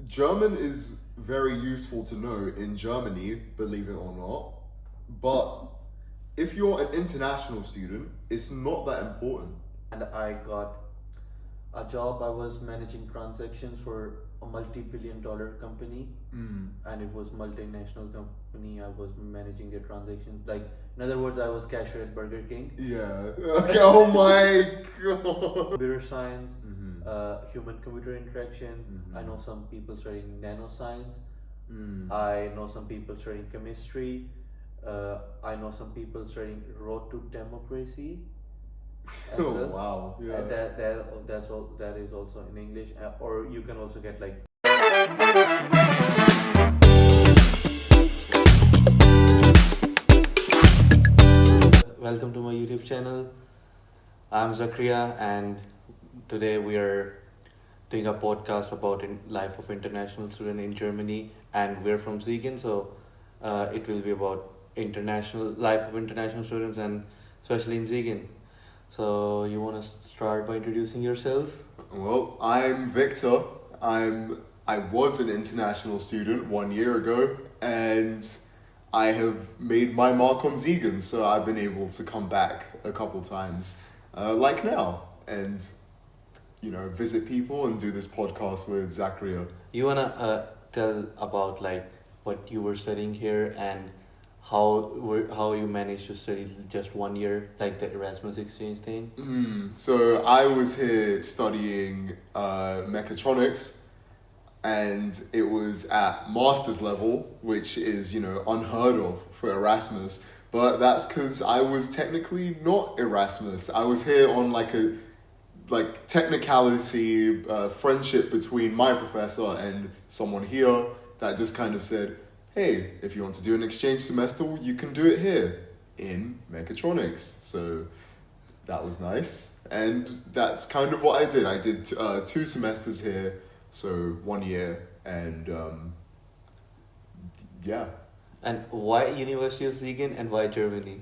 German is very useful to know in Germany, believe it or not. But if you're an international student, it's not that important. And I got a job. I was managing transactions for a multi-billion-dollar company, and it was multinational company. I was managing their transactions. Like, in other words, I was cashier at Burger King. Yeah. Okay. Oh my god. Computer science, human-computer interaction. I know some people studying nanoscience. I know some people studying chemistry. I know some people studying road to democracy. As Oh well. wow. Yeah. And that's all. That is also in English, or you can also get like. Welcome to my YouTube channel. I'm Zakria, and today we are doing a podcast about life of international student in Germany, and we're from Siegen, so it will be about international life of international students, and especially in Siegen. So you want to start by introducing yourself? Well, I'm Victor. I was an international student 1 year ago, and I have made my mark on Siegen, so I've been able to come back a couple times, like now, and visit people and do this podcast with Zachariah. You wanna tell about like what you were studying here and how you managed to study just 1 year, like the Erasmus exchange thing? So I was here studying mechatronics, and it was at master's level, which is unheard of for Erasmus. But that's because I was technically not Erasmus. I was here on like technicality, friendship between my professor and someone here that just kind of said, hey, if you want to do an exchange semester, you can do it here in mechatronics. So that was nice. And that's kind of what I did. I did 2 semesters here, so 1 year, and yeah. And why University of Siegen and why Germany?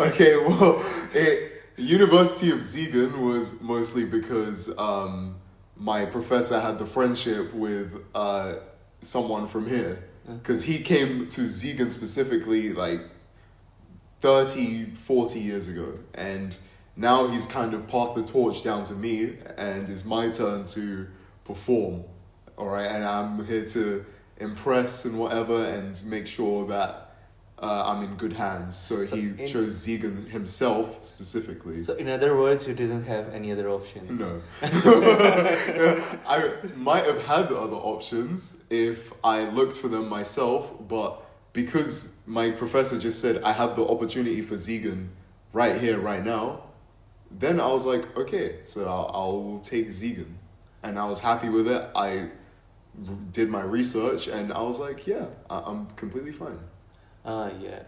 Okay, well, University of Siegen was mostly because my professor had the friendship with someone from here, because he came to Siegen specifically like 30-40 years ago, and now he's kind of passed the torch down to me, and it's my turn to perform, all right, and I'm here to impress and whatever and make sure that I'm in good hands. So he chose Siegen himself specifically. So in other words, you didn't have any other option? No. I might have had other options if I looked for them myself, but because my professor just said I have the opportunity for Siegen right here, right now, then I was like, okay, so I'll take Siegen. And I was happy with it. I did my research and I was like, yeah, I'm completely fine.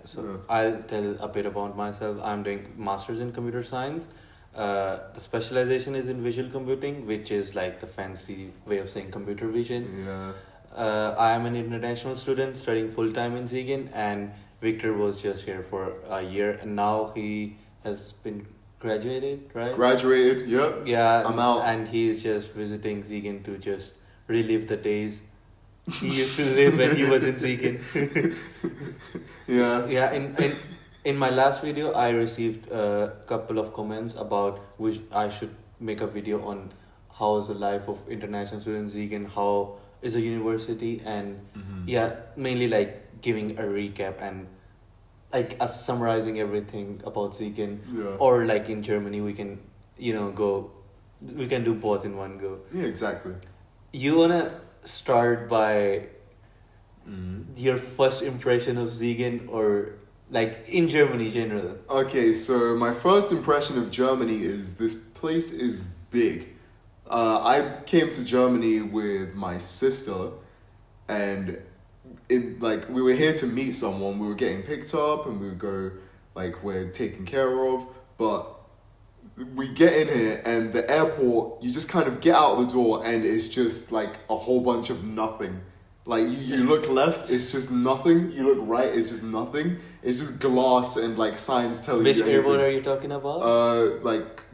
So I'll tell a bit about myself. I'm doing Masters in Computer Science. The specialization is in visual computing, which is like the fancy way of saying computer vision. Yeah. I am an international student studying full-time in Siegen, and Victor was just here for a year, and now he has been graduated, right? Graduated, yep. Yeah, I'm out. and he is just visiting Siegen to just relive the days he used to live when he was in Siegen. Yeah. Yeah, in my last video, I received a couple of comments about which I should make a video on how is the life of international students in Siegen, how is a university, and mainly like giving a recap and like us summarizing everything about Siegen. Yeah. Or like in Germany, we can we can do both in one go. Yeah, exactly. You wanna start by your first impression of Siegen, or like in Germany general? Okay, so my first impression of Germany is this place is big. I came to Germany with my sister, and we were here to meet someone. We were getting picked up, and we would go we're taken care of. But we get in here, and the airport, you just kind of get out the door, and it's just like a whole bunch of nothing. Like you look left, it's just nothing. You look right, it's just nothing. It's just glass and like signs telling you. Which airport are you talking about?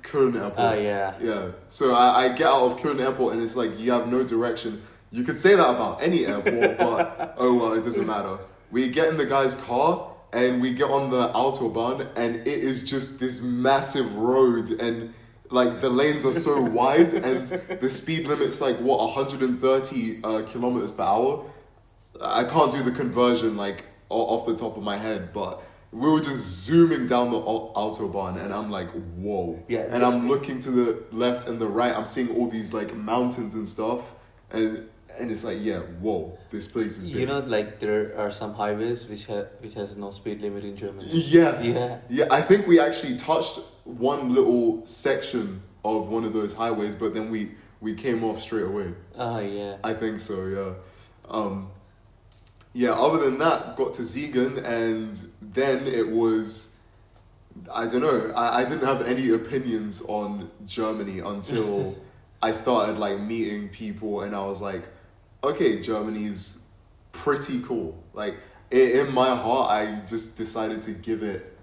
Köln Airport. Yeah. Yeah. So I get out of Köln Airport, and it's like you have no direction. You could say that about any airport, but oh well, it doesn't matter. We get in the guy's car and we get on the autobahn, and it is just this massive road, and like the lanes are so wide, and the speed limit's like what 130 kilometers per hour. I can't do the conversion like off the top of my head, but we were just zooming down the autobahn, and I'm like, whoa. Yeah. And I'm looking to the left and the right. I'm seeing all these like mountains and stuff, and it's like, yeah, whoa, this place is big. You know, like there are some highways which has no speed limit in Germany. Yeah. I think we actually touched one little section of one of those highways, but then we came off straight away. Yeah. I think so. Yeah. Yeah. Other than that, got to Siegen, and then it was, I don't know. I didn't have any opinions on Germany until I started like meeting people, and I was like, okay, Germany's pretty cool. Like in my heart, I just decided to give it,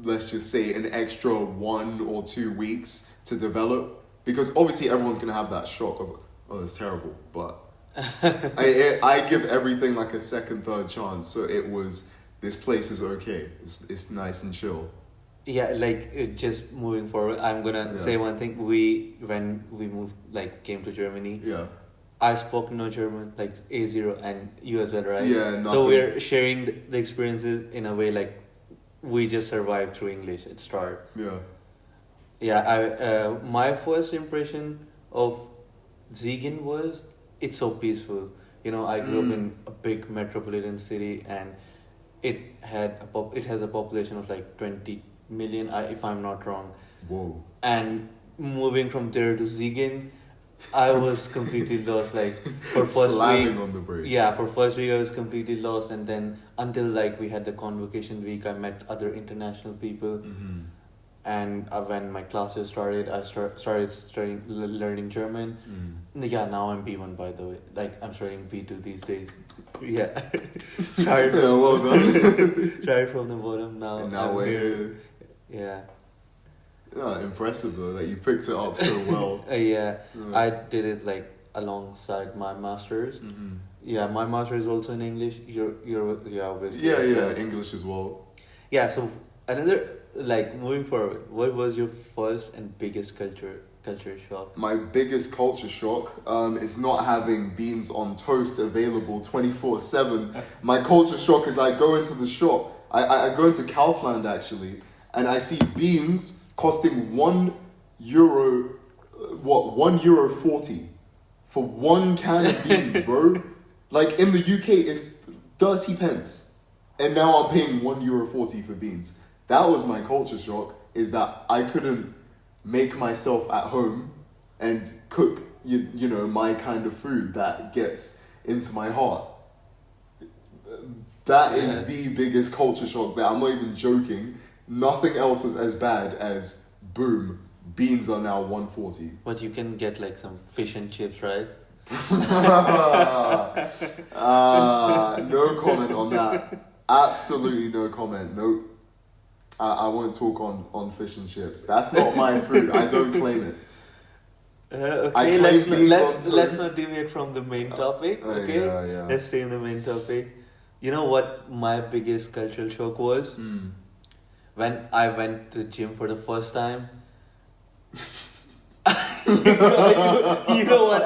let's just say, an extra 1 or 2 weeks to develop, because obviously everyone's gonna have that shock of, oh, it's terrible, but I give everything like a second, third chance. So it was, this place is okay. It's nice and chill. Yeah, like just moving forward, I'm gonna say one thing. When we moved, like came to Germany. Yeah. I spoke no German, like A0, and you as well, right? Yeah, nothing. So we're sharing the experiences in a way like we just survived through English at start. Yeah. Yeah, my first impression of Siegen was it's so peaceful. You know, I grew up in a big metropolitan city, and it has a population of like 20 million, if I'm not wrong. Whoa. And moving from there to Siegen, I was completely lost. Like for first Slamming week, on the brakes. yeah, for first week I was completely lost, and then until like we had the convocation week, I met other international people, and when my classes started, I started studying learning German. Yeah, now I'm B1, by the way. Like I'm starting B2 these days. Yeah, started Yeah, well done. started from the bottom now. And now we're here. Yeah. Yeah, impressive though that you picked it up so well. Yeah, I did it like alongside my masters. Yeah, my master is also in English. You're obviously. Yeah, English as well. Yeah, so another, like moving forward, what was your first and biggest culture shock? My biggest culture shock is not having beans on toast available 24/7. My culture shock is I go into the shop. I go into Kaufland actually, and I see beans costing €1, €1.40 for 1 can of beans, bro. Like in the UK, it's 30 pence, and now I'm paying €1.40 for beans. That was my culture shock. Is that I couldn't make myself at home and cook, you know, my kind of food that gets into my heart. That is the biggest culture shock there. I'm not even joking. Nothing else was as bad as, boom, beans are now 140. But you can get like some fish and chips, right? No comment on that. Absolutely no comment. Nope. I won't talk on fish and chips. That's not my food. I don't claim it. Okay, let's not deviate from the main topic. Okay, Yeah. let's stay in the main topic. You know what my biggest cultural shock was? When I went to the gym for the first time. you know what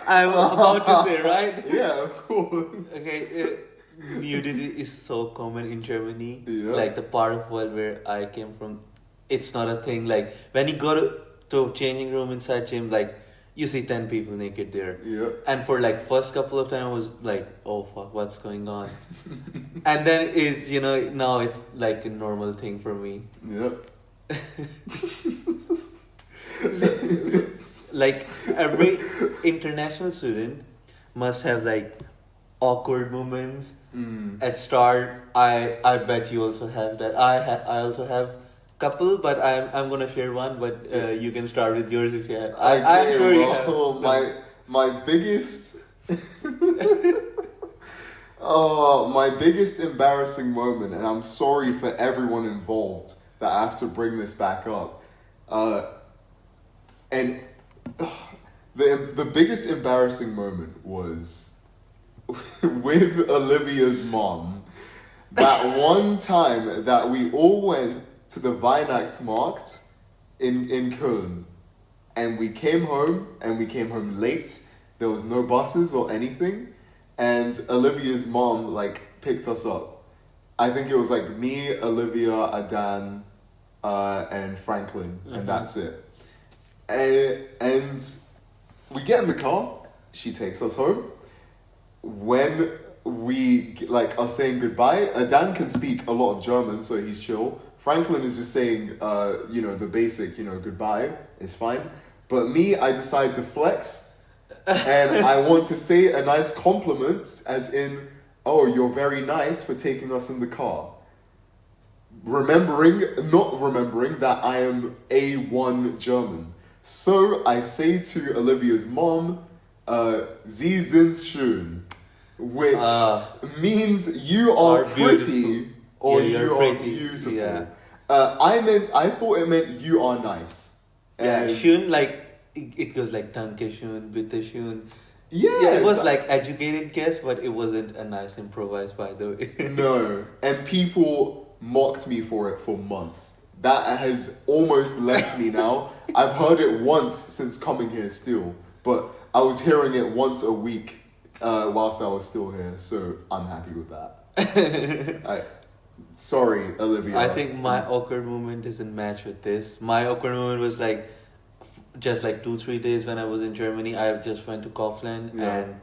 I'm about to say, right? Yeah, of course. Okay, nudity is so common in Germany. Yeah. Like the part of world where I came from, it's not a thing. Like when you go to changing room inside gym, like you see 10 people naked there. Yeah. And for like first couple of times I was like, oh fuck, what's going on? And then it's, you know, now it's like a normal thing for me. Yep. Like every international student must have like awkward moments at start. I bet you also have that. I also have couple, but I'm gonna share one. But you can start with yours if you have. I'm sure you have. My biggest. My biggest embarrassing moment, and I'm sorry for everyone involved that I have to bring this back up. And The biggest embarrassing moment was with Olivia's mom. That one time that we all went to the Weihnachtsmarkt in Köln, and we came home late. There was no buses or anything, and Olivia's mom like picked us up. I think it was like me, Olivia, Adan, and Franklin, and that's it. And we get in the car. She takes us home. When we like are saying goodbye, Adan can speak a lot of German, so he's chill. Franklin is just saying, the basic, goodbye is fine. But me, I decide to flex, and I want to say a nice compliment, as in, "Oh, you're very nice for taking us in the car." Not remembering that I am A1 German. So I say to Olivia's mom, "Sie sind schön," which means you are pretty or you are beautiful. Yeah. I thought it meant you are nice. Yeah, schön, like it goes like danke schön, bitte schön. Yes. Yeah, it was like educated guess, but it wasn't a nice improvised, by the way. No, and people mocked me for it for months. That has almost left me now. I've heard it once since coming here still, but I was hearing it once a week whilst I was still here, so I'm happy with that. Sorry, Olivia. I think my awkward moment isn't matched with this. My awkward moment was like just like 2-3 days when I was in Germany. I just went to Kaufland and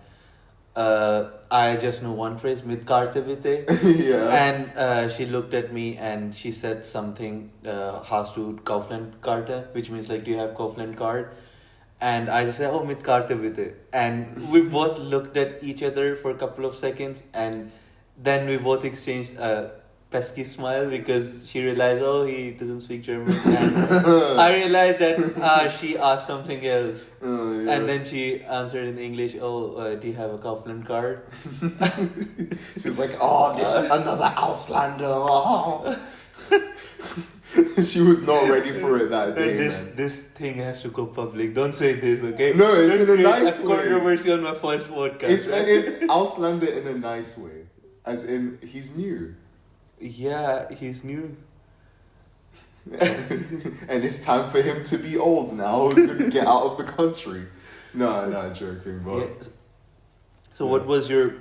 I just know one phrase, mit Karte bitte. Yeah. And she looked at me and she said something, hast du Kaufland Karte, which means like, do you have Kaufland card? And I just said, oh, mit Karte bitte. And we both looked at each other for a couple of seconds, and then we both exchanged a pesky smile because she realized, oh, he doesn't speak German. And I realized that she asked something else. And then she answered in English, oh, do you have a Kaufland card? She was like, oh, this is another Auslander. Oh. She was not ready for it that day. This thing has to go public. Don't say this, okay? No, it's in a nice way. Controversy on my first podcast. It's an Auslander in a nice way. As in, he's new. Yeah, he's new. And it's time for him to be old now. Get out of the country. No, joking. But yeah. So what was your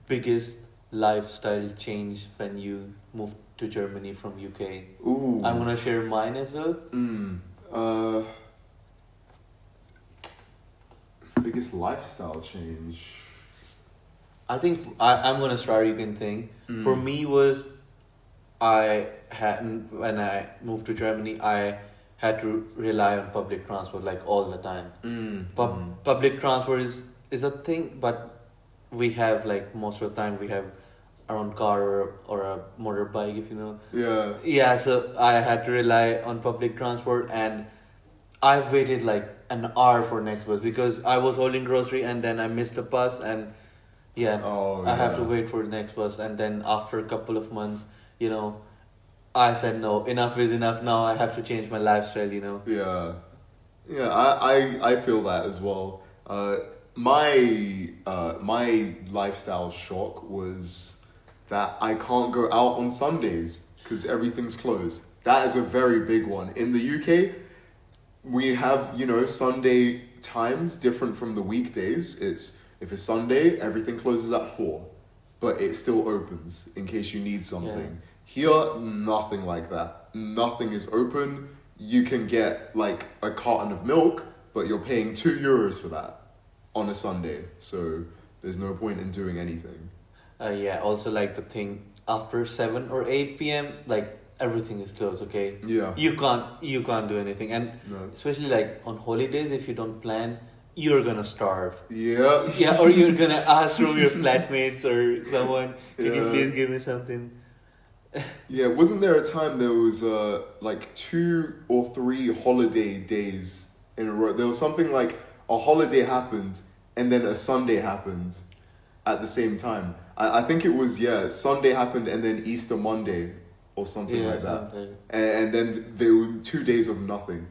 biggest lifestyle change when you moved to Germany from UK? Ooh. I'm gonna share mine as well. Biggest lifestyle change. I think I'm gonna start. You can think. For me was, when I moved to Germany, I had to rely on public transport like all the time. Public transport is a thing, but we have like most of the time we have our own car or a motorbike, if you know. Yeah. Yeah, so I had to rely on public transport, and I waited like an hour for next bus because I was holding grocery and then I missed the bus, and I have to wait for the next bus. And then after a couple of months, I said no, enough is enough. Now I have to change my lifestyle, Yeah, I feel that as well. My lifestyle shock was that I can't go out on Sundays because everything's closed. That is a very big one. In the UK, we have, Sunday times different from the weekdays. If it's Sunday, everything closes at 4, but it still opens in case you need something. Yeah. Here, nothing like that. Nothing is open. You can get like a carton of milk, but you're paying €2 for that on a Sunday. So there's no point in doing anything. Also like the thing after 7 or 8 p.m, like everything is closed, okay? Yeah. You can't do anything. And especially like on holidays, if you don't plan, you're gonna starve. Yeah. Yeah, or you're gonna ask from your flatmates or someone, can you please give me something? Yeah, wasn't there a time there was like 2 or 3 holiday days in a row? There was something like a holiday happened and then a Sunday happened at the same time. I think it was, Sunday happened and then Easter Monday or something like that. Something. And then there were 2 days of nothing.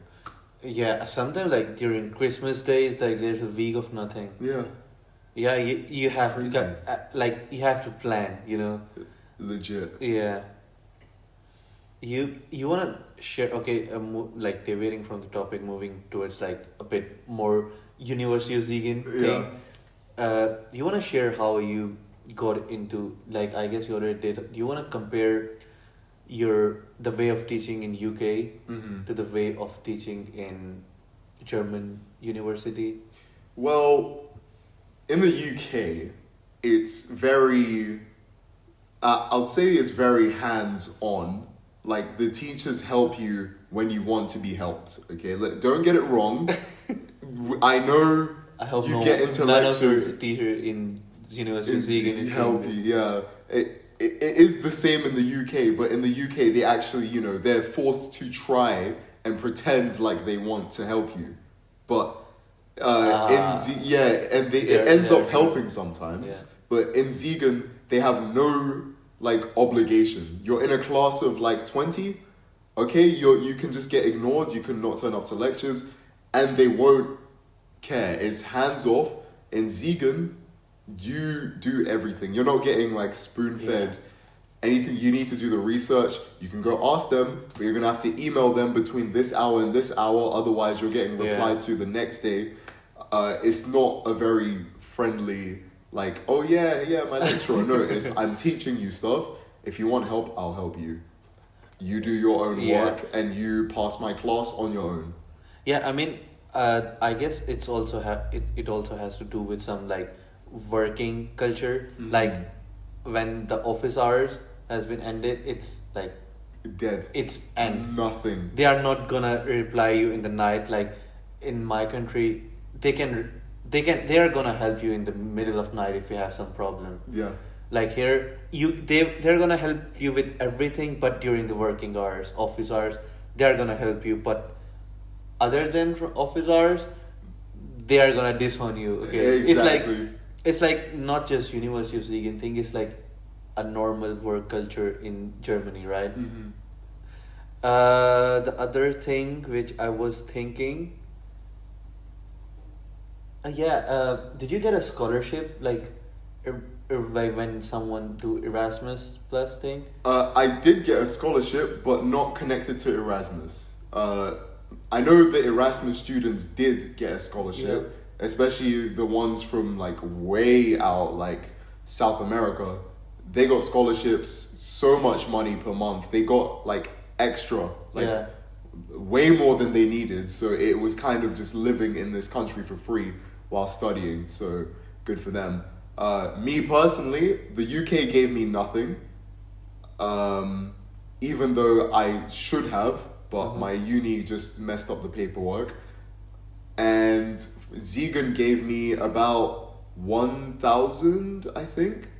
Yeah, sometimes like during Christmas days, like there's a week of nothing. Yeah, Yeah, you it's have crazy. like you have to plan, you know. Legit. Yeah. You wanna share? Okay, like deviating from the topic, moving towards like a bit more University of Siegen Yeah. thing. You wanna share how you got into, like, I guess you already did. Do you wanna compare the way of teaching in UK Hmm. to the way of teaching in German university? Well, in the UK, it's very, I'll say it's very hands on. Like, the teachers help you when you want to be helped, okay? Don't get it wrong. I know I hope you get into none of your lectures. teacher in University of Siegen is Help saying you, yeah. It is the same in the UK, but in the UK, they actually, they're forced to try and pretend like they want to help you. But and it ends up helping sometimes. Yeah. But in Siegen, they have no like obligation. You're in a class of like 20, okay? You can just get ignored. You can not turn up to lectures, and they won't care. It's hands off. In Siegen, you do everything. You're not getting like spoon fed. Yeah. Anything you need to do the research, you can go ask them, but you're gonna have to email them between this hour and this hour. Otherwise, you're getting replied to the next day. It's not a very friendly like, oh yeah, my lecturer. No, it's I'm teaching you stuff. If you want help, I'll help you. You do your own work, and you pass my class on your own. Yeah, I mean, I guess it's also it also has to do with some like working culture. Mhm. Like when the office hours has been ended, it's like Dead. it's end. Nothing. They are not gonna reply you in the night. Like in my country, they are gonna help you in the middle of night if you have some problem. Yeah. Like here, they're gonna help you with everything, but during the working hours, office hours, they're gonna help you. But other than office hours, they are gonna disown you. Okay, Exactly. it's like not just University of Siegen thing. It's like a normal work culture in Germany, right? Hmm. The other thing which I was thinking, did you get a scholarship like when someone do Erasmus plus thing? I did get a scholarship, but not connected to Erasmus. I know the Erasmus students did get a scholarship, especially the ones from like way out, like South America. They got scholarships, so much money per month. They got like extra, like way more than they needed. So it was kind of just living in this country for free while studying. So good for them. Me personally, the UK gave me nothing. Even though I should have, but my uni just messed up the paperwork. And Siegen gave me about 1,000, I think.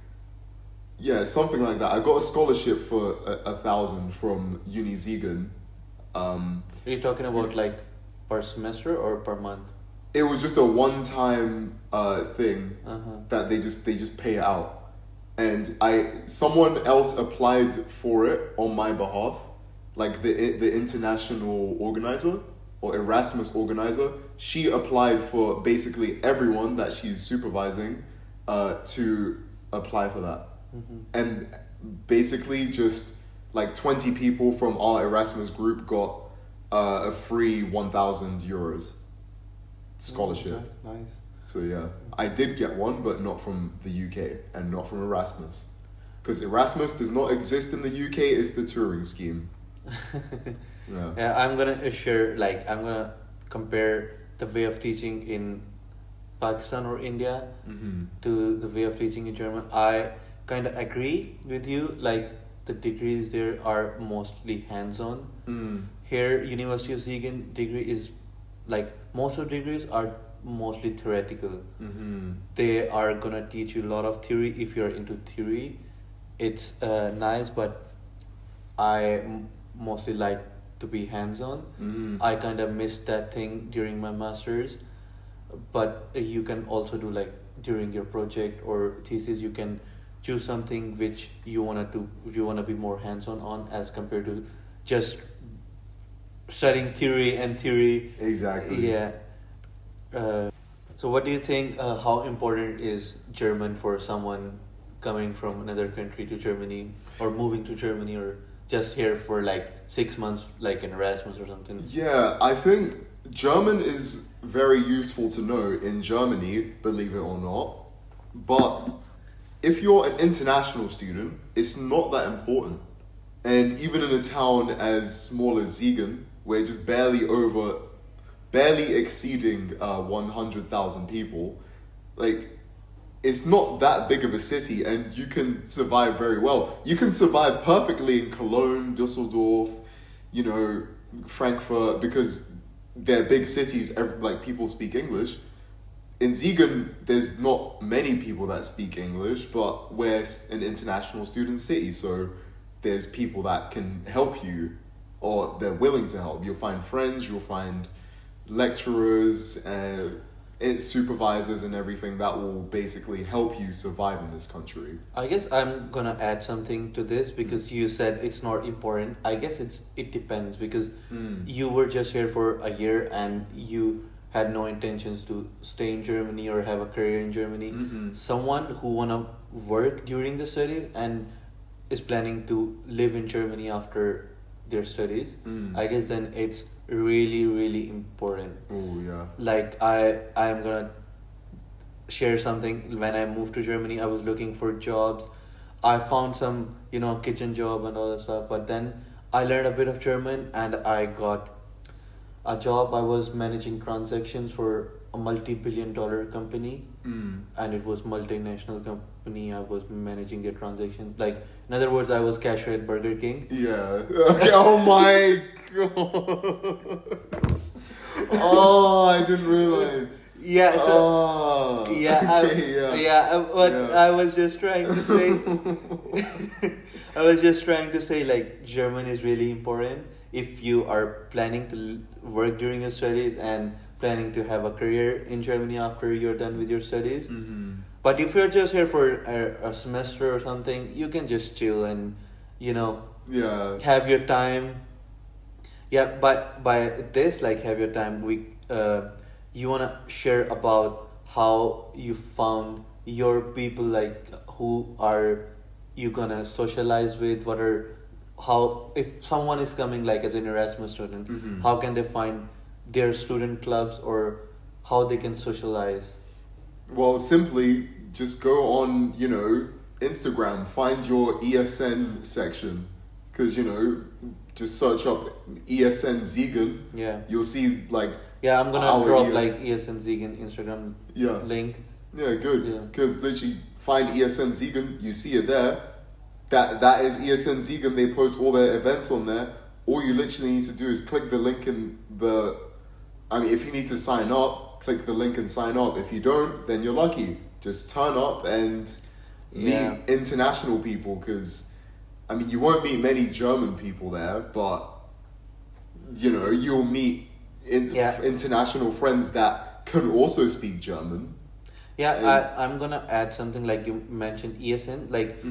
Yeah, something like that. I got a scholarship for 1,000 from Uni Siegen. Are you talking about like per semester or per month? It was just a one-time thing that they just pay out, and someone else applied for it on my behalf, like the international organizer or Erasmus organizer. She applied for basically everyone that she's supervising to apply for that. And basically just like 20 people from our Erasmus group got a free 1,000 euros scholarship. Nice. So yeah, I did get one, but not from the UK and not from Erasmus. Because Erasmus does not exist in the UK, it's the touring scheme. Yeah. I'm gonna compare the way of teaching in Pakistan or India to the way of teaching in German. I kind of agree with you. Like the degrees there are mostly hands-on. Here, University of Siegen degree is like most of degrees are mostly theoretical. They are gonna teach you a lot of theory. If you're into theory, it's nice, but I mostly like to be hands-on. I kind of missed that thing during my masters, but you can also do like during your project or thesis, you can choose something which you wanna do. You wanna be more hands-on on as compared to just studying theory and theory. Exactly. Yeah. So what do you think, how important is German for someone coming from another country to Germany, or moving to Germany, or just here for like 6 months, like in Erasmus or something? Yeah, I think German is very useful to know in Germany, believe it or not. But if you're an international student, it's not that important. And even in a town as small as Siegen, where just barely exceeding 100,000 people, like, it's not that big of a city, and you can survive very well. You can survive perfectly in Cologne, Dusseldorf, Frankfurt, because they're big cities. Like, people speak English. In Siegen, there's not many people that speak English, but we're an international student city, so there's people that can help you, or they're willing to help. You'll find friends, you'll find lecturers, supervisors and everything that will basically help you survive in this country. I guess I'm gonna add something to this, because you said it's not important. I guess it depends, because you were just here for a year and you had no intentions to stay in Germany or have a career in Germany. Mm-hmm. Someone who wanna work during the studies and is planning to live in Germany after their studies, I guess then it's really, really important. Oh yeah. Like, I'm gonna share something. When I moved to Germany, I was looking for jobs. I found some, kitchen job and all that stuff, but then I learned a bit of German and I got a job. I was managing transactions for a multi-billion-dollar company, and it was multinational company. I was managing their transactions. Like, in other words, I was cashier at Burger King. Yeah. Okay. Oh my god. Oh, I didn't realize. Yeah. So, But Yeah. I was just trying to say. I was just trying to say, like, German is really important if you are planning to work during your studies and planning to have a career in Germany after you're done with your studies. Mm-hmm. But if you're just here for a semester or something, you can just chill and, Yeah. have your time. Yeah, but by this, like, have your time, you wanna share about how you found your people, like, who are you gonna socialize with? How, if someone is coming, like, as an Erasmus student, Mm-hmm. how can they find their student clubs, or how they can socialize? Well, simply just go on, Instagram, find your ESN section, because just search up ESN Siegen. Yeah. You'll see, like, Yeah, I'm gonna our drop ES like ESN Siegen Instagram Yeah. link. Yeah, good. Yeah. Because literally find ESN Siegen, you see it there. That is ESN Siegen. They post all their events on there. All you literally need to do is click the link in if you need to sign up, click the link and sign up. If you don't, then you're lucky. Just turn up and meet international people, because you won't meet many German people there, but you'll meet international friends that can also speak German. Yeah, I'm gonna add something, like you mentioned ESN. Like,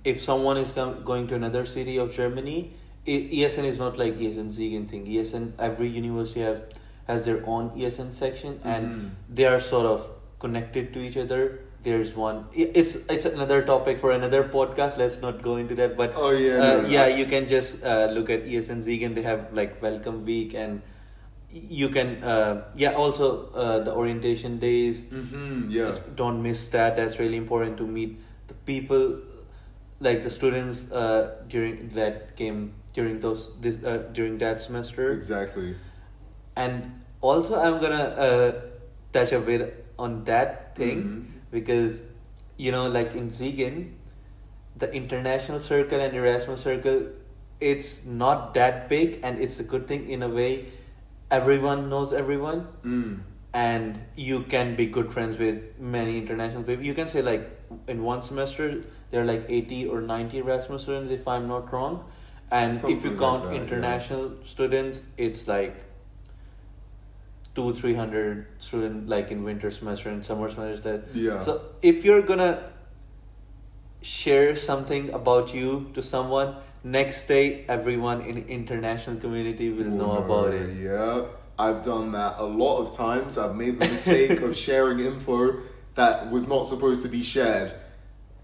if someone is going to another city of Germany, ESN is not like ESN Siegen thing. ESN, every university has their own ESN section, and they are sort of connected to each other. There's one. It's another topic for another podcast. Let's not go into that. But you can just look at ESN Siegen. They have like welcome week, and you can also the orientation days. Just don't miss that. That's really important, to meet the people, like the students during that semester. Exactly. And also, I'm gonna touch a bit on that thing, because like in Siegen, the international circle and Erasmus circle, it's not that big, and it's a good thing in a way. Everyone knows everyone, and you can be good friends with many international people. You can say, like, in one semester there are like 80 or 90 Erasmus students, if I'm not wrong, and Something if you like count that, international students, it's like 200-300 students, like in winter semester and summer semester. So if you're gonna share something about you to someone, next day everyone in international community will know about it. Yeah, I've done that a lot of times. I've made the mistake of sharing info that was not supposed to be shared,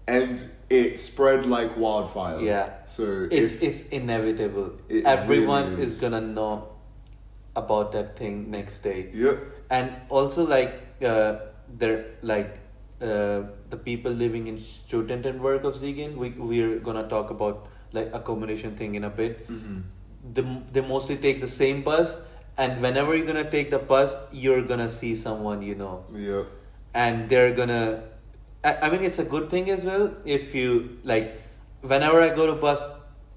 and it spread like wildfire. Yeah. So It's inevitable. It Everyone really is is. gonna know about that thing next day. Yep. And also they're the people living in student and work of Siegen. We're gonna talk about like accommodation thing in a bit. They mostly take the same bus, and whenever you're gonna take the bus, you're gonna see someone you know, Yep. and they're gonna. I mean, it's a good thing as well if you like. Whenever I go to bus,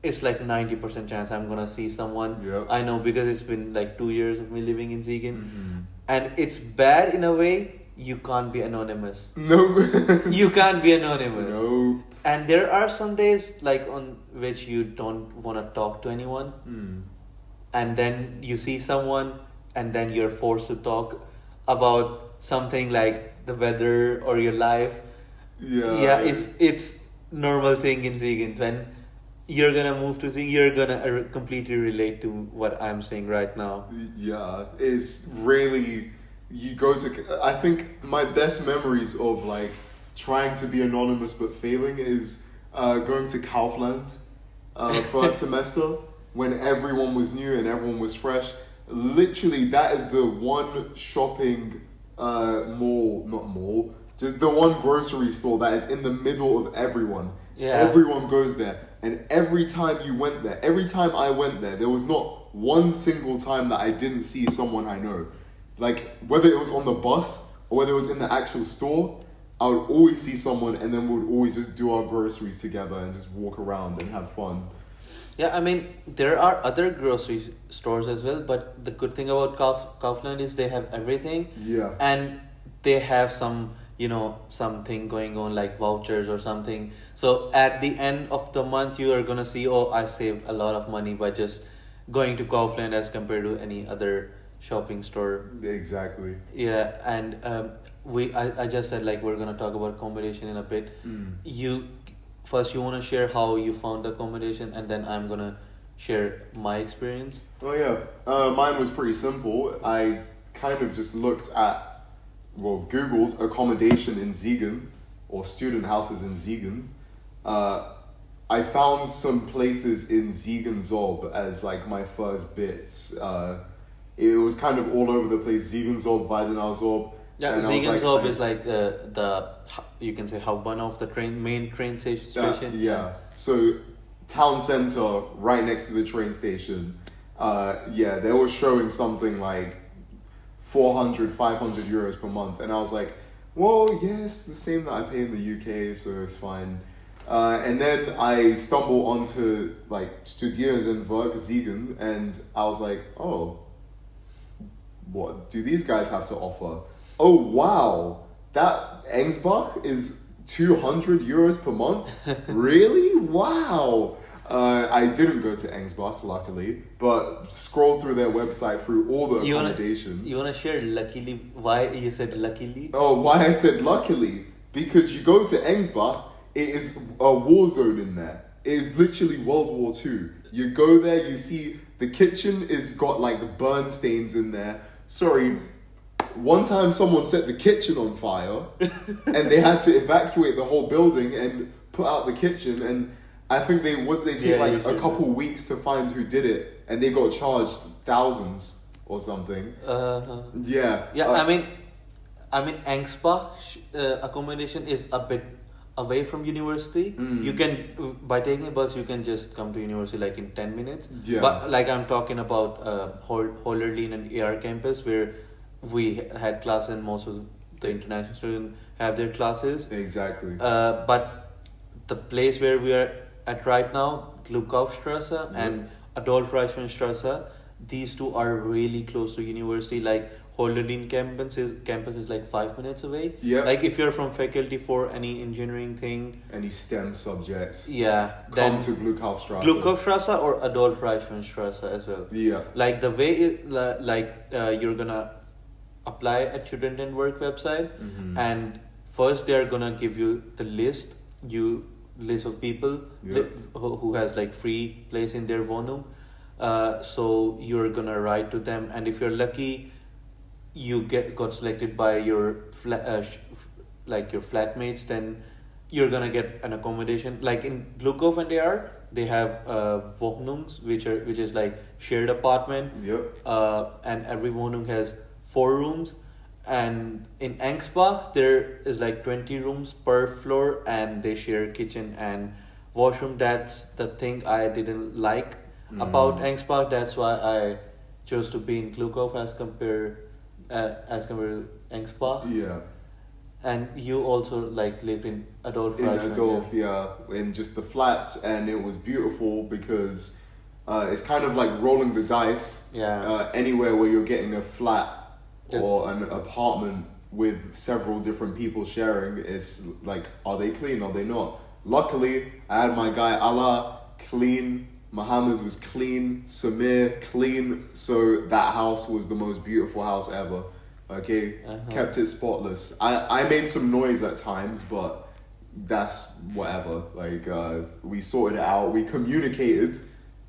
it's like 90% chance I'm gonna see someone Yep. I know, because it's been like 2 years of me living in Siegen, Mhm. and it's bad in a way. You can't be anonymous. No. You can't be anonymous. No. And there are some days like on which you don't want to talk to anyone, and then you see someone, and then you're forced to talk about something like the weather or your life. Yeah. It's normal thing in Siegen. When you're gonna move to Siegen, you're gonna completely relate to what I'm saying right now. Yeah, it's really, you go to, I think my best memories of like trying to be anonymous but failing is going to Kaufland first semester when everyone was new and everyone was fresh. Literally, that is the one shopping mall, just the one grocery store that is in the middle of everyone. Yeah. Everyone goes there. And every time I went there, there was not one single time that I didn't see someone I know. Like, whether it was on the bus or whether it was in the actual store, I would always see someone, and then we would always just do our groceries together and just walk around and have fun. Yeah, I mean, there are other grocery stores as well, but the good thing about Kaufland is they have everything. Yeah. And they have some, something going on like vouchers or something. So at the end of the month, you are going to see, oh, I saved a lot of money by just going to Kaufland as compared to any other shopping store. Exactly. Yeah, and I just said like we're going to talk about accommodation in a bit. You want to share how you found the accommodation, and then I'm going to share my experience. Oh yeah, mine was pretty simple. I kind of just looked at, Googled accommodation in Siegen or student houses in Siegen. I found some places in Siegen Zob as like my first bits. It was kind of all over the place. Siegen Zob, Weidenau Zob. Yeah, and I was Siegen like, Zob is like the you can say one of the main train station. Yeah. So town center, right next to the train station. They were showing something like 400, 500 euros per month, and I was like, well, yes, the same that I pay in the UK, so it's fine. And then I stumble onto like Studieren and Werk Siegen, and I was like, oh, what do these guys have to offer? Oh wow, that Engsbach is 200 euros per month? Really? Wow. I didn't go to Engsbach, luckily, but scrolled through their website through all the accommodations. You wanna share luckily why you said luckily? Oh, why I said luckily? Because you go to Engsbach, it is a war zone in there. It is literally World War II. You go there, you see the kitchen is got like burn stains in there. Sorry, one time someone set the kitchen on fire and they had to evacuate the whole building and put out the kitchen, and I think they take like a couple weeks to find who did it, and they got charged thousands or something. Yeah. Yeah, I mean Engsbach accommodation is a bit away from university. You can, by taking a bus, you can just come to university like in 10 minutes. Yeah. But like I'm talking about Hollerlin and AR campus, where we had classes and most of the international students have their classes. Exactly. But the place where we are at right now, Glückaufstrasse and Adolf-Reichmann-Strasse, these two are really close to university. Like Holderlin campus is like 5 minutes away. Yeah. Like if you're from faculty for any engineering thing, any STEM subjects. yeah, Come then to Glückaufstrasse. Glückaufstrasse or Adolf-Reichmann-Strasse as well. Yeah. Like the way you're gonna apply at Student and Work website, and first they're gonna give you the list. You list of people Yep. who has like free place in their Wohnung. So you're gonna write to them, and if you're lucky, you got selected by your like your flatmates, then you're gonna get an accommodation. Like in Glukov and they have Wohnungs, which is like shared apartment. Yep. And every Wohnung has 4 rooms. And in Ansbach, there is like 20 rooms per floor, and they share kitchen and washroom. That's the thing I didn't like about Ansbach. That's why I chose to be in Glukov as compared to Ansbach. Yeah. And you also like lived in Adolf. In Reichmann, Adolf, yeah, in just the flats, and it was beautiful because it's kind of like rolling the dice. Yeah. Anywhere where you're getting a flat Yes. or an apartment with several different people sharing, it's like, are they clean? Are they not? Luckily, I had my guy Allah clean. Mohammed was clean. Samir clean. So that house was the most beautiful house ever. Okay, kept it spotless. I made some noise at times, but that's whatever. Like we sorted it out. We communicated,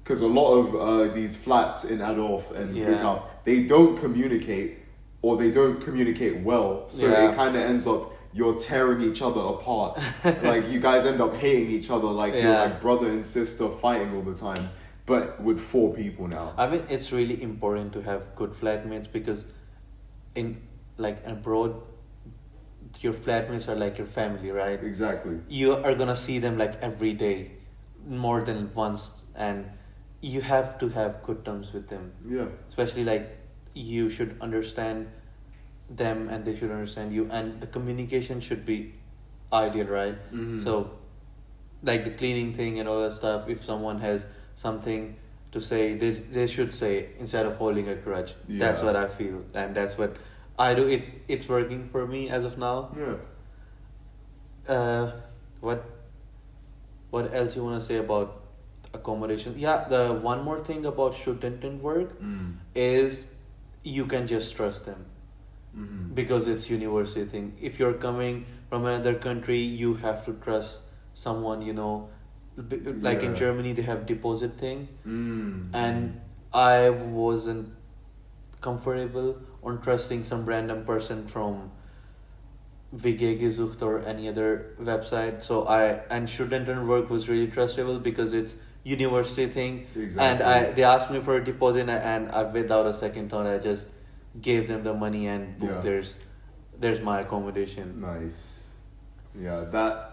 because a lot of these flats in Adolf and Krykov, they don't communicate, or they don't communicate well. So it kind of ends up you're tearing each other apart. Like you guys end up hating each other. Like you're like brother and sister fighting all the time. But with 4 people now. I mean, it's really important to have good flatmates, because in like abroad, your flatmates are like your family, right? Exactly. You are gonna see them like every day, more than once, and you have to have good terms with them. Yeah. Especially like you should understand them and they should understand you, and the communication should be ideal, right? So like the cleaning thing and all that stuff, if someone has something to say, they should say, instead of holding a grudge. That's what I feel, and that's what I do. It's working for me as of now. What else you want to say about accommodation? Yeah, the one more thing about student work is you can just trust them, because it's university thing. If you're coming from another country, you have to trust someone, you know. Like in Germany, they have deposit thing, and I wasn't comfortable on trusting some random person from WG gesucht or any other website. So and student work was really trustable because it's university thing. Exactly. And they asked me for a deposit, and I, without a second thought, I just gave them the money, and boom, there's my accommodation. Nice. Yeah, that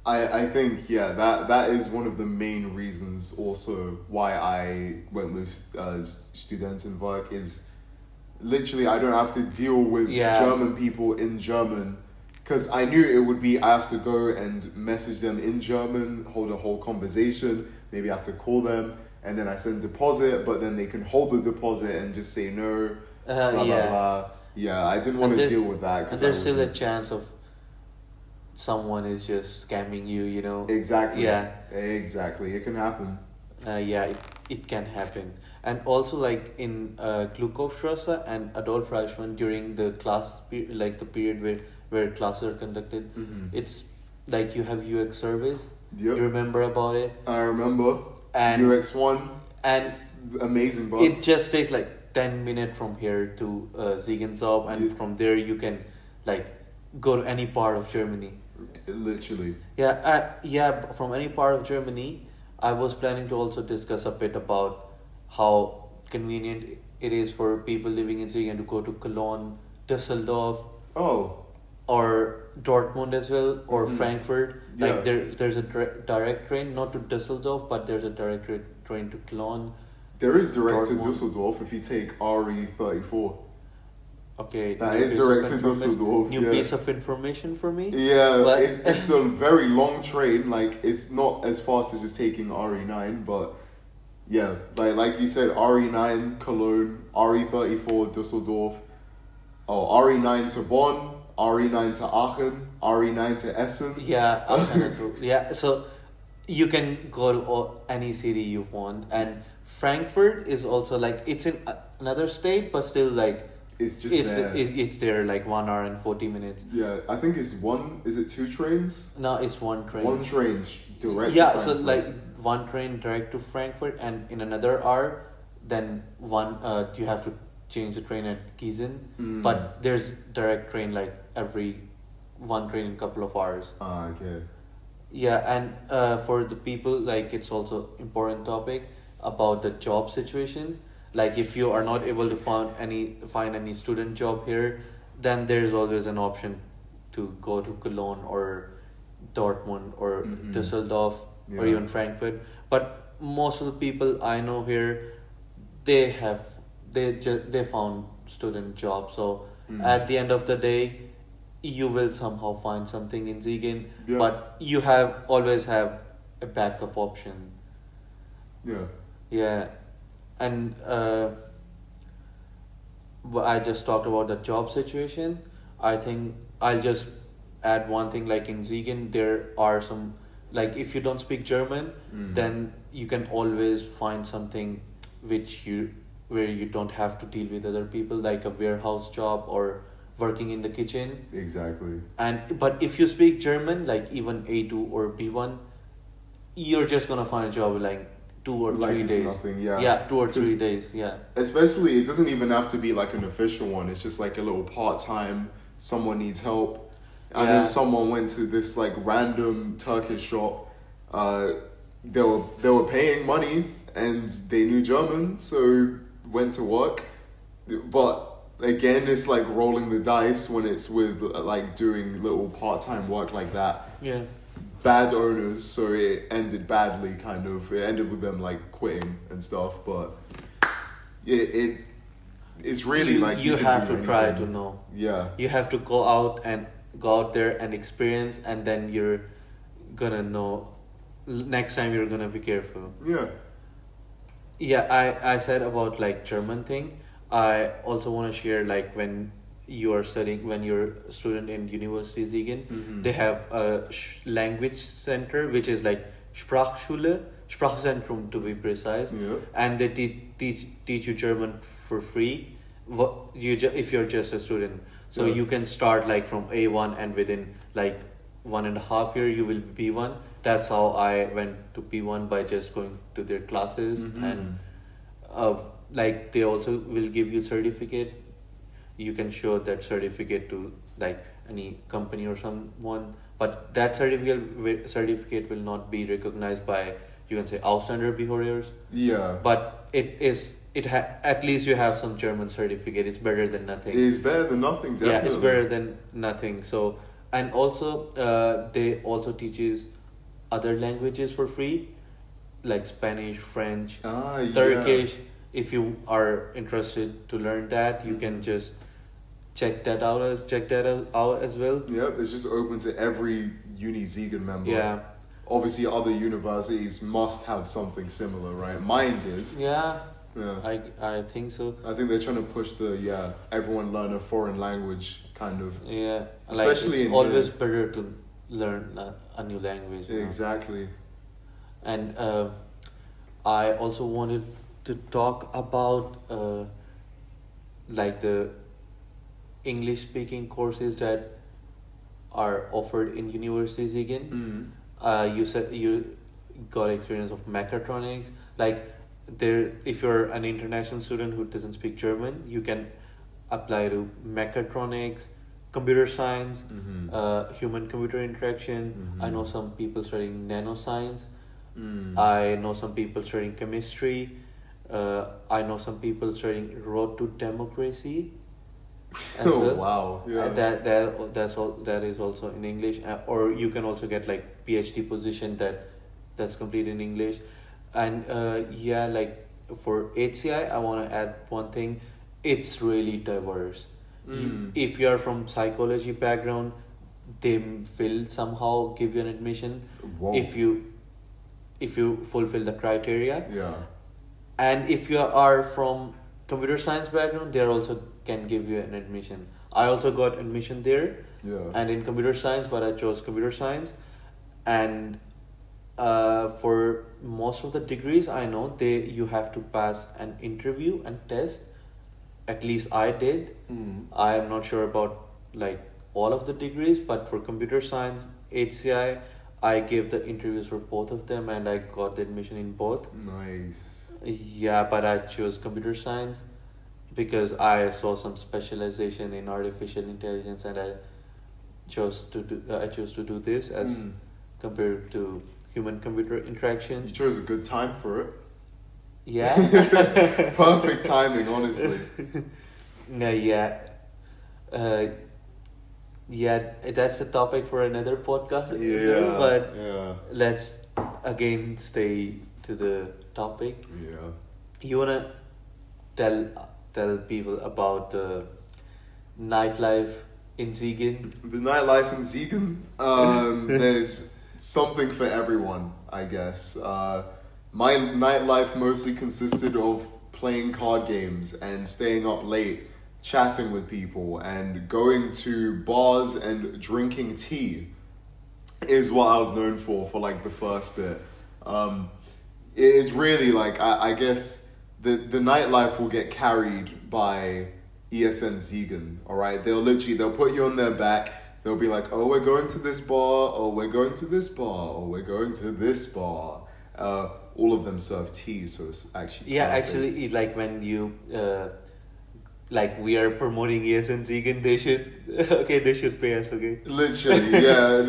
I think that is one of the main reasons also why I went with Studentenwerk, is literally I don't have to deal with German people in German, because I knew it would be, I have to go and message them in German, hold a whole conversation, maybe I have to call them, and then I send deposit, but then they can hold the deposit and just say no, blah blah blah. Yeah, I didn't want to deal with that. And there's still a chance of someone is just scamming you, you know. Exactly. Yeah. Exactly. It can happen. It can happen. And also like in Glukhovstrasse and Adolf Reichmann, during the like the period where classes are conducted, it's like you have UX surveys. Yep. You remember about it? I remember. And UX1. And it's amazing bus. It just takes like 10 minutes from here to Siegensop, and from there you can like go to any part of Germany. Literally. From any part of Germany. I was planning to also discuss a bit about how convenient it is for people living in Siegen to go to Cologne, Düsseldorf, or Dortmund as well, or Frankfurt. Like there's a direct train, not to Düsseldorf, but there's a direct train to Cologne. There is direct to Düsseldorf if you take RE34. Okay. That is direct to Düsseldorf. New piece of information for me? Yeah, it's the very long train. Like, it's not as fast as just taking RE9, but yeah, like you said, RE9 Cologne, RE34 Düsseldorf, RE9 to Bonn, RE9 to Aachen, RE9 to Essen. Yeah, Aachen as well. Yeah, so you can go to any city you want, and Frankfurt is also like, it's in another state, but still like it's just there. It's there like 1 hour and 40 minutes. Yeah, I think it's one. Is it two trains? No, it's one train. One train direct. Yeah, to so Frankfurt. like one train direct to Frankfurt, and in another hour, then one you have to change the train at Gießen. But there's direct train like every one train in a couple of hours. Ah, okay. Yeah, and for the people, like it's also important topic about the job situation. Like if you are not able to find any student job here, then there's always an option to go to Cologne or Dortmund or Düsseldorf or Yeah. even Frankfurt. But most of the people I know here, they found student jobs. So at the end of the day, you will somehow find something in Siegen, Yeah. but you always have a backup option. Yeah. Yeah, and I just talked about the job situation. I think I'll just add one thing. Like in Siegen, there are some, like if you don't speak German, then you can always find something where you don't have to deal with other people, like a warehouse job or working in the kitchen. Exactly. But if you speak German, like even A2 or B1, you're just gonna find a job in like 2 or 3 Like it's days. nothing, yeah. Yeah, 2 or 3 'Cause days. Yeah. Especially, it doesn't even have to be like an official one. It's just like a little part time. Someone needs help. I know Yeah. someone went to this like random Turkish shop. They were paying money and they knew German, so went to work. But again, it's like rolling the dice when it's with like doing little part time work like that. Yeah. Bad owners, so it ended badly. Kind of, it ended with them like quitting and stuff. But it's really like you can have do to try anything. to know. Yeah. You have to go out there and experience, and then you're gonna know. Next time you're gonna be careful. Yeah. Yeah, I said about like German thing. I also want to share like when you're a student in University Siegen, they have a language center which is like Sprachschule, Sprachzentrum to be precise, Yeah. and they teach you German for free. If you're just a student, so Yeah. you can start like from A1, and within like 1.5 year you will be B1. That's how I went to B1 by just going to their classes, and like they also will give you certificate. You can show that certificate to like any company or someone, but that certificate will not be recognized by, you can say, Ausländerbehörden. Yeah. But at least you have some German certificate. It's better than nothing. It's better than nothing, definitely. Yeah, it's better than nothing. So, and also they also teaches other languages for free, like Spanish, French, Turkish. If you are interested to learn that, you can just check that out as well. Yep, it's just open to every Uni Siegen member. Yeah. Obviously, other universities must have something similar, right? Mine did. Yeah. Yeah. I think so. I think they're trying to push everyone learn a foreign language kind of. Yeah. Especially it's in always better to learn a new language. You know? Exactly. And I also wanted to talk about like the English speaking courses that are offered in University Siegen. You said you got experience of mechatronics. Like if you're an international student who doesn't speak German, you can apply to mechatronics, computer science, human computer interaction. I know some people studying nanoscience. I know some people studying chemistry. I know some people studying road to democracy. As well. Wow! Yeah. That is also in English, or you can also get like PhD position that's complete in English, and like for HCI, I want to add one thing. It's really diverse. If you are from psychology background, they will somehow give you an admission. Whoa. If you fulfill the criteria. Yeah. And if you are from computer science background, they also can give you an admission. I also got admission there. Yeah. And in computer science, but I chose computer science. And for most of the degrees, I know you have to pass an interview and test at least I did. I am not sure about like all of the degrees, but for computer science, HCI, I gave the interviews for both of them and I got the admission in both. Nice. Yeah, but I chose computer science because I saw some specialization in artificial intelligence and I chose to do this as compared to human computer interaction. You chose a good time for it. Yeah. Perfect timing, honestly. No, yeah. Yeah, that's a topic for another podcast. But let's again stay to the topic. Yeah. You wanna tell people about the nightlife in Siegen? The nightlife in Siegen, there's something for everyone, I guess. My nightlife mostly consisted of playing card games and staying up late, chatting with people, and going to bars and drinking tea is what I was known for like the first bit. It is really like, I guess the nightlife will get carried by ESN Siegen, alright? They'll put you on their back. They'll be like, oh, we're going to this bar, oh, we're going to this bar, oh, we're going to this bar. All of them serve tea, so it's actually perfect. Actually, like when you like we are promoting ESN Siegen, they should pay us, okay? Literally, yeah.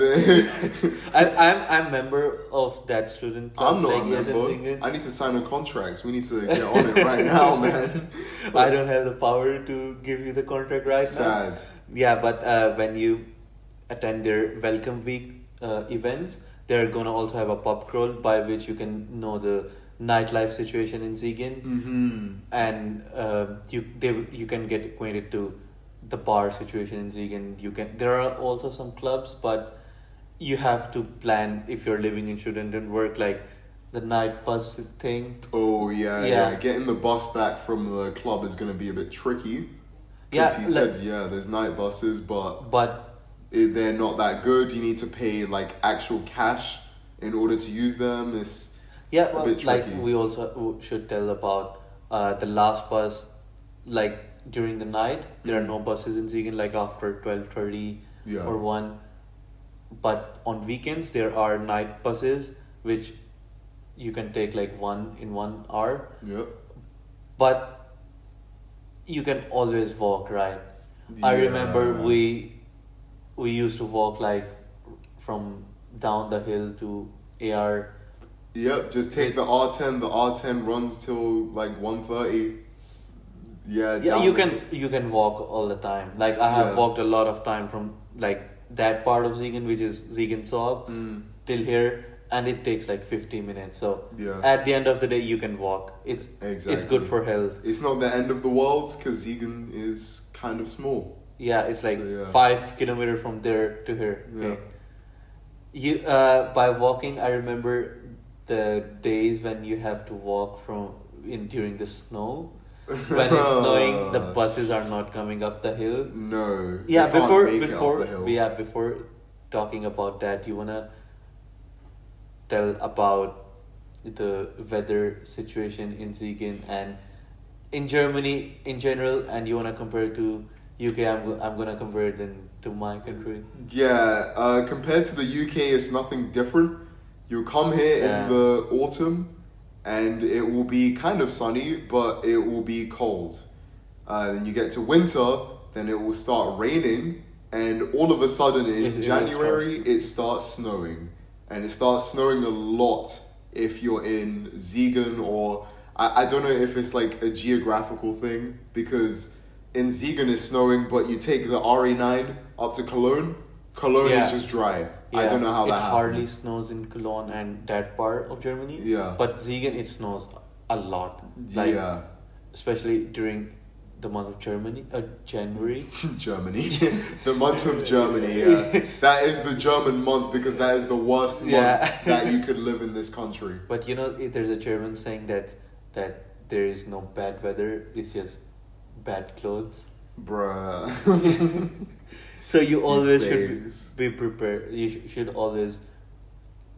I'm member of that student club. I'm not like a member. ESN I need to sign a contract. We need to get on it right now, man. I don't have the power to give you the contract right now. Sad. Yeah, but when you attend their welcome week events, they're gonna also have a pub crawl by which you can know the nightlife situation in Siegen, and you can get acquainted to the bar situation in Siegen. There are also some clubs, but you have to plan if you're living in student and work, like the night bus thing. Oh yeah. Getting the bus back from the club is gonna be a bit tricky. Because he said, there's night buses, but they're not that good. You need to pay like actual cash in order to use them. It's a bit tricky. Like we also should tell about the last bus. Like during the night, there are no buses in Siegen. Like after 12:30 or 1. But on weekends there are night buses which you can take like 1 hour. Yep. But you can always walk, right? I remember we used to walk like from down the hill to AR. Yep, just take the R10. The R10 runs till like 1:30. Yeah, you can walk all the time. Like I have walked a lot of time from like that part of Siegen, which is Siegen Sob, till here, and it takes like 50 minutes. So at the end of the day, you can walk. It's good for health. It's not the end of the world because Siegen is kind of small. Yeah, it's like 5 kilometers from there to here. Okay. You by walking, I remember the days when you have to walk during the snow. When it's snowing, the buses are not coming up the hill. No. Yeah, before before talking about that, you wanna tell about the weather situation in Siegen and in Germany in general, and you wanna compare it to UK. I'm gonna compare it then to my country. Yeah, compared to the UK, it's nothing different. You come here in the autumn, and it will be kind of sunny, but it will be cold. Then you get to winter, then it will start raining, and all of a sudden in January it starts snowing, and it starts snowing a lot if you're in Siegen, or I don't know if it's like a geographical thing, because in Siegen it's snowing, but you take the RE9 up to Cologne is just dry. I don't know how that happens. It hardly snows in Cologne and that part of Germany. Yeah. But Siegen, it snows a lot. Especially during the month of January. Germany. The month of Germany, That is the German month because that is the worst month that you could live in this country. But you know, there's a German saying that there is no bad weather, it's just bad clothes. Bruh. So you always should be prepared. You should always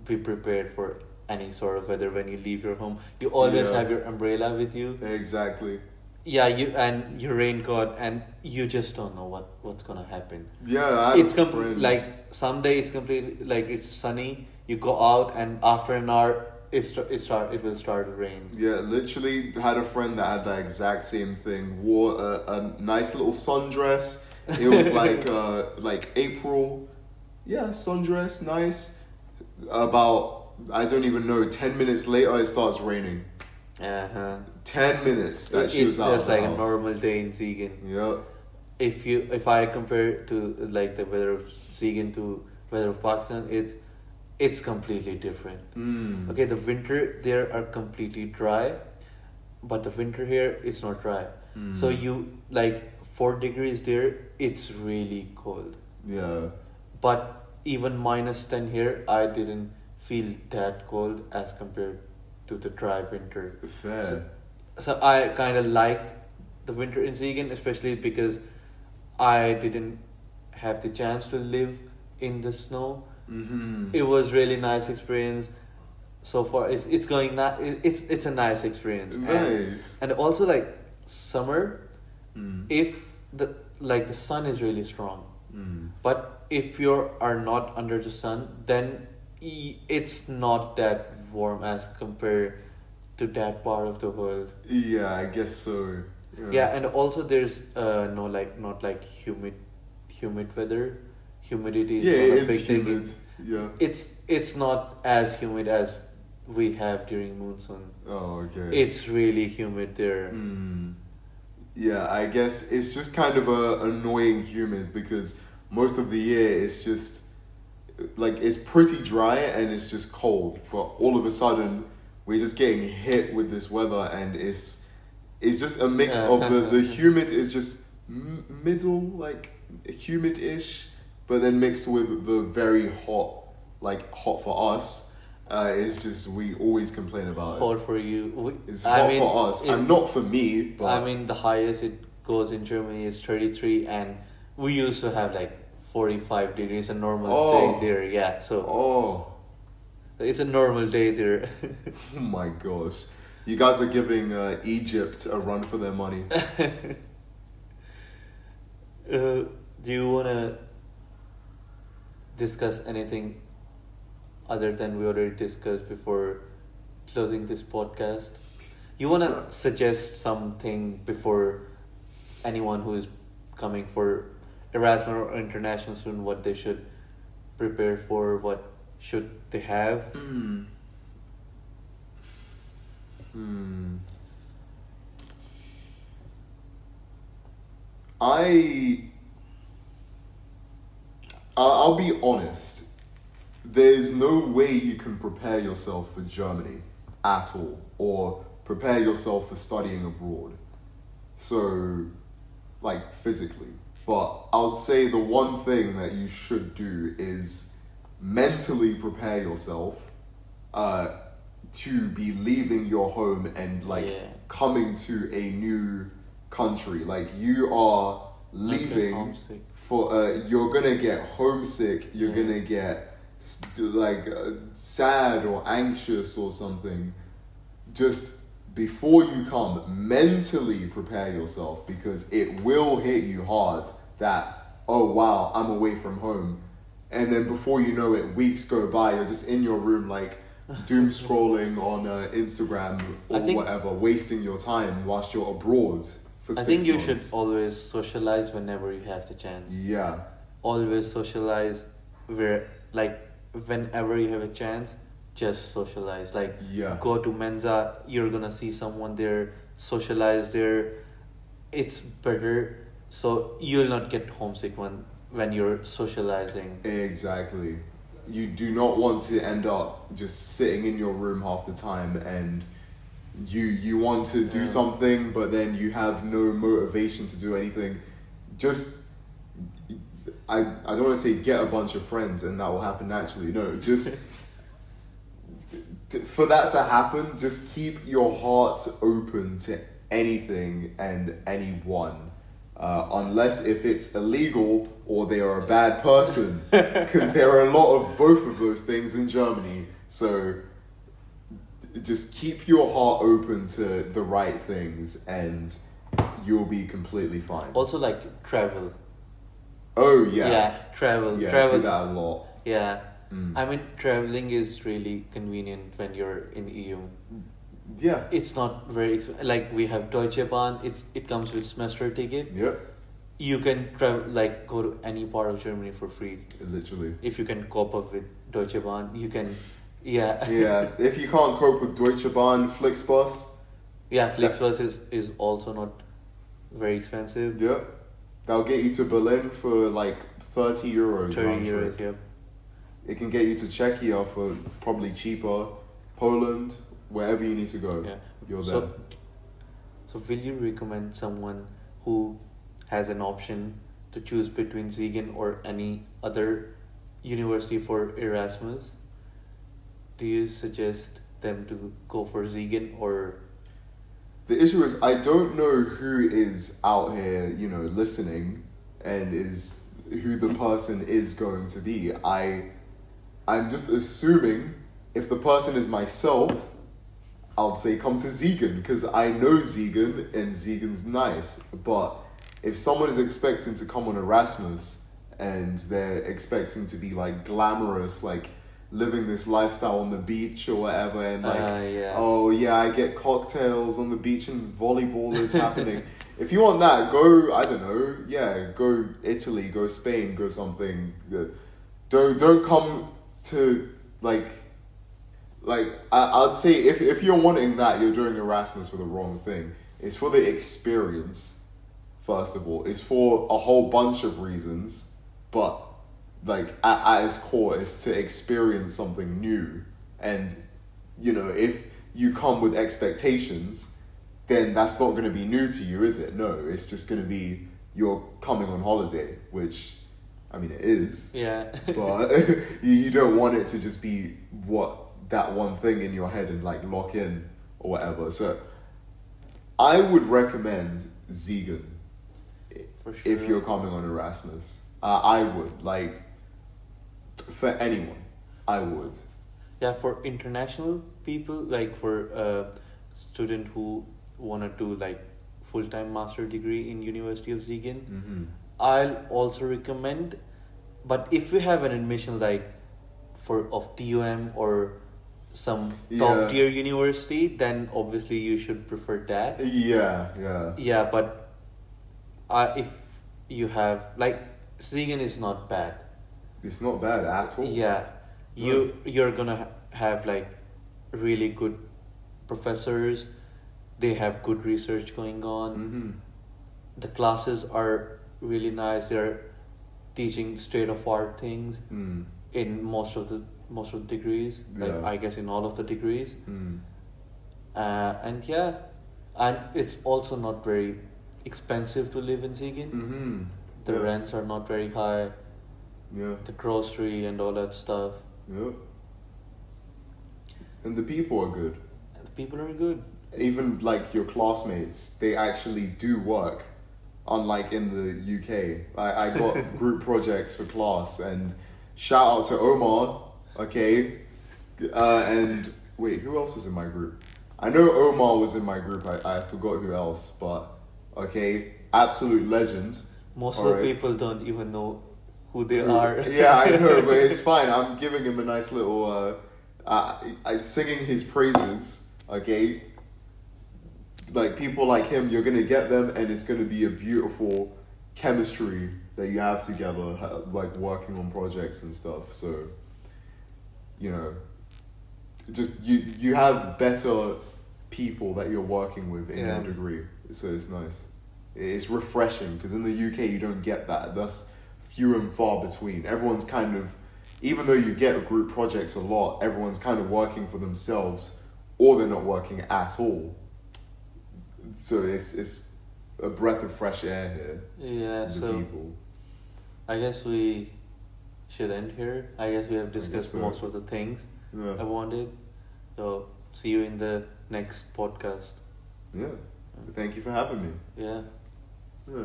be prepared for any sort of weather when you leave your home. You always have your umbrella with you. Exactly. Yeah, your raincoat, and you just don't know what's gonna happen. Yeah, I had It's a friend. like someday it's completely like it's sunny. You go out, and after an hour, it will start to rain. Yeah, literally had a friend that had that exact same thing. Wore a nice little sundress. It was like April. Yeah, sundress, nice. About I don't even know. 10 minutes later, it starts raining. 10 minutes that she was out of It's the like house. a normal day in Siegen. Yeah. If I compare to like the weather of Siegen to weather of Pakistan, it's completely different. Mm. Okay, the winter there are completely dry, but the winter here it's not dry. Mm. So you like 4 degrees there, it's really cold. Yeah. But even -10 here, I didn't feel that cold as compared to the dry winter. Fair. So I kind of liked the winter in Siegen, especially because I didn't have the chance to live in the snow. Mm-hmm. It was really nice experience. So far, it's going it's a nice experience. Nice. And also like summer, Mm. if the sun is really strong, Mm. but if you are not under the sun, then it's not that warm as compared to that part of the world. Yeah, I guess so. Yeah, and also there's no like not like humid weather. Humidity is Yeah, not it a is big thing. humid. Yeah. It's not as humid as we have during monsoon. Oh, okay. It's really humid there. Mm. Yeah, I guess it's just kind of a annoying humid because most of the year it's just like it's pretty dry and it's just cold, but all of a sudden we're just getting hit with this weather and it's just a mix of the humid is just middle like humid-ish, but then mixed with the very hot, like hot for us. It's just we always complain about it. Hot for you. It's hot for us, and not for me. But I mean, the highest it goes in Germany is 33, and we used to have like 45 degrees a normal day there. Yeah, so it's a normal day there. Oh my gosh, you guys are giving Egypt a run for their money. Do you wanna discuss anything other than we already discussed before closing this podcast? You want to suggest something before anyone who is coming for Erasmus or international student, what they should prepare for, what should they have? I'll be honest. There's no way you can prepare yourself for Germany at all, or prepare yourself for studying abroad. So, like physically. But I would say the one thing that you should do is mentally prepare yourself to be leaving your home and coming to a new country. Like you are leaving for you're gonna get homesick, you're gonna get sad or anxious or something. Just before you come, mentally prepare yourself, because it will hit you hard that, oh wow, I'm away from home. And then before you know it, weeks go by, you're just in your room like doom scrolling on Instagram or whatever, wasting your time whilst you're abroad for 6 months. I think you should always socialize whenever you have the chance. Yeah. Always socialize whenever you have a chance, just socialize. Go to Mensa, you're gonna see someone there, socialize there. It's better, so you'll not get homesick when you're socializing. Exactly. You do not want to end up just sitting in your room half the time and you want to do something, but then you have no motivation to do anything. Just I don't want to say get a bunch of friends and that will happen naturally. No, just for that to happen, just keep your heart open to anything and anyone. Unless if it's illegal or they are a bad person, because there are a lot of both of those things in Germany. So just keep your heart open to the right things and you'll be completely fine. Also, like travel. Oh yeah. Yeah, travel. Yeah, travel. do that a lot. Yeah. Mm. I mean, traveling is really convenient when you're in EU. Yeah. It's not very like we have Deutsche Bahn. It comes with semester ticket. Yep. You can travel like go to any part of Germany for free. Literally. If you can cope up with Deutsche Bahn, you can. Yeah. Yeah. If you can't cope with Deutsche Bahn, Flixbus. Yeah, Flixbus is also not very expensive. Yep. That'll get you to Berlin for like 30 euros. 30 euros, yep. It can get you to Czechia for probably cheaper. Poland, wherever you need to go, Yeah. you're there. So will you recommend someone who has an option to choose between Siegen or any other university for Erasmus? Do you suggest them to go for Siegen or? The issue is I don't know who is out here, listening, and is who the person is going to be. I'm just assuming if the person is myself, I'll say come to Siegen because I know Siegen and Siegen's nice. But if someone is expecting to come on Erasmus and they're expecting to be like glamorous, like living this lifestyle on the beach or whatever, and oh yeah, I get cocktails on the beach and volleyball is happening. If you want that, go, I don't know, go Italy, go Spain, go something. Don't come to I'd say if you're wanting that, you're doing Erasmus for the wrong thing. It's for the experience, first of all. It's for a whole bunch of reasons, but at its core is to experience something new. And if you come with expectations, then that's not going to be new to you, is it? No, it's just going to be you're coming on holiday, which I mean it is. Yeah. But you don't want it to just be that one thing in your head and lock in or whatever. So I would recommend Siegen For sure. if you're coming on Erasmus. I would, for anyone, I would. Yeah, for international people, like for a student who wanna do full-time master degree in University of Siegen, Mm-hmm. I'll also recommend. But if you have an admission of TUM or some top tier university, then obviously you should prefer that. Yeah. Yeah, but if you have Siegen is not bad. It's not bad at all. Yeah, you're gonna have really good professors. They have good research going on. Mm-hmm. The classes are really nice. They're teaching state of art things in most of the degrees. I guess in all of the degrees. And it's also not very expensive to live in Siegen. Mm-hmm. The rents are not very high. Yeah. The grocery and all that stuff. Yep. And the people are good. And the people are good. Even your classmates, they actually do work. Unlike in the UK, I got group projects for class, and shout out to Omar, okay, and wait, who else was in my group? I know Omar was in my group. I forgot who else, but okay, absolute legend. Most of the people don't even know who they are. Yeah, I know, but it's fine. I'm giving him a nice little, singing his praises, okay? People like him, you're going to get them, and it's going to be a beautiful chemistry that you have together, working on projects and stuff. So, just you have better people that you're working with in your degree. So it's nice. It's refreshing, because in the UK you don't get that. That's few and far between. Everyone's kind of, even though you get group projects a lot, everyone's kind of working for themselves, or they're not working at all. So it's a breath of fresh air here. Yeah, so people. I guess we should end here. I guess we have discussed most of the things I wanted. So see you in the next podcast. Yeah. Thank you for having me. Yeah. Yeah.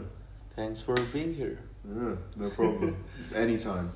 Thanks for being here. Yeah, no problem. Anytime.